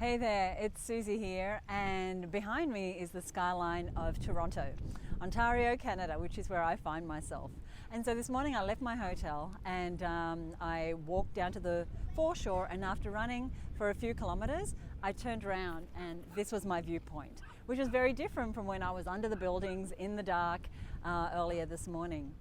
Hey there, it's Susie here, and behind me is the skyline of Toronto, Ontario, Canada, which is where I find myself. And so this morning I left my hotel and I walked down to the foreshore, and after running for a few kilometres, I turned around and this was my viewpoint, which was very different from when I was under the buildings in the dark earlier this morning.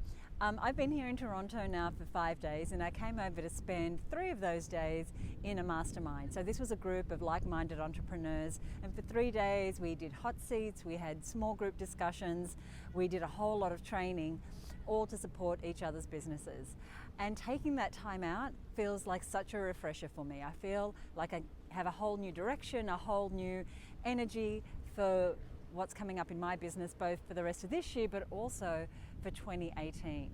I've been here in Toronto now for 5 days, and I came over to spend 3 of those days in a mastermind. So this was a group of like-minded entrepreneurs, and for 3 days we did hot seats, we had small group discussions, we did a whole lot of training, all to support each other's businesses. And taking that time out feels like such a refresher for me. I feel like I have a whole new direction, a whole new energy for what's coming up in my business, both for the rest of this year but also for 2018.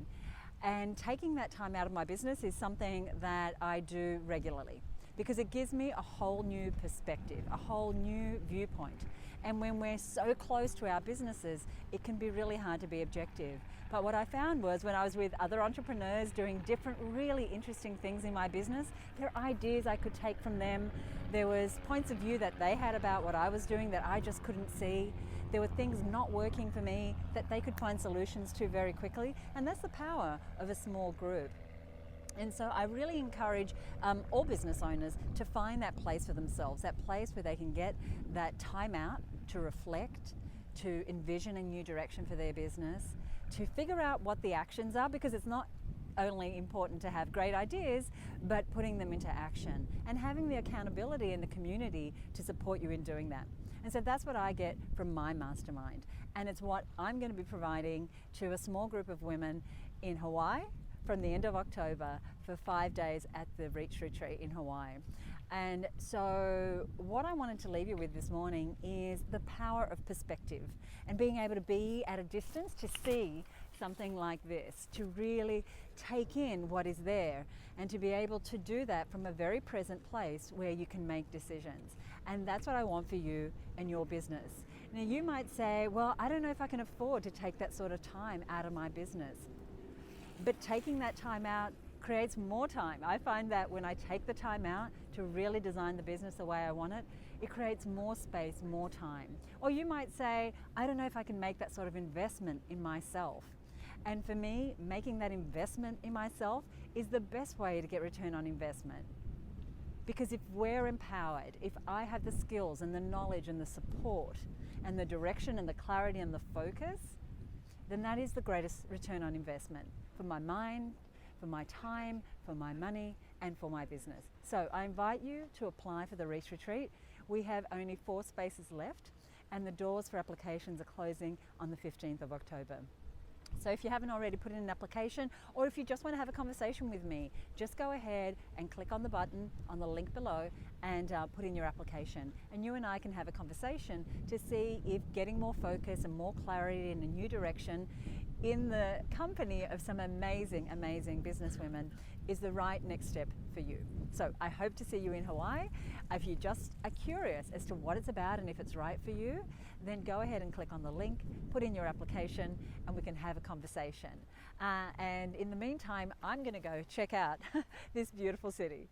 And taking that time out of my business is something that I do regularly because it gives me a whole new perspective, a whole new viewpoint. And when we're so close to our businesses, it can be really hard to be objective. But what I found was when I was with other entrepreneurs doing different really interesting things in my business, there are ideas I could take from them. There was points of view that they had about what I was doing that I just couldn't see. There were things not working for me that they could find solutions to very quickly. And that's the power of a small group. And so I really encourage all business owners to find that place for themselves, that place where they can get that time out to reflect, to envision a new direction for their business, to figure out what the actions are, because it's not only important to have great ideas, but putting them into action and having the accountability and the community to support you in doing that. And so that's what I get from my mastermind. And it's what I'm going to be providing to a small group of women in Hawaii from the end of October for 5 days at the Reach Retreat in Hawaii. And so what I wanted to leave you with this morning is the power of perspective and being able to be at a distance to see something like this, to really take in what is there and to be able to do that from a very present place where you can make decisions. And that's what I want for you and your business. Now you might say, well, I don't know if I can afford to take that sort of time out of my business. But taking that time out creates more time. I find that when I take the time out to really design the business the way I want it, it creates more space, more time. Or you might say, I don't know if I can make that sort of investment in myself. And for me, making that investment in myself is the best way to get return on investment. Because if we're empowered, if I have the skills and the knowledge and the support and the direction and the clarity and the focus, then that is the greatest return on investment for my mind, for my time, for my money, and for my business. So I invite you to apply for the Reach Retreat. We have only 4 spaces left, and the doors for applications are closing on the 15th of October. So if you haven't already put in an application, or if you just want to have a conversation with me, just go ahead and click on the button on the link below and put in your application. And you and I can have a conversation to see if getting more focus and more clarity in a new direction in the company of some amazing, amazing businesswomen is the right next step for you. So I hope to see you in Hawaii. If you just are curious as to what it's about and if it's right for you, then go ahead and click on the link, put in your application, and we can have a conversation. And in the meantime, I'm going to go check out this beautiful city.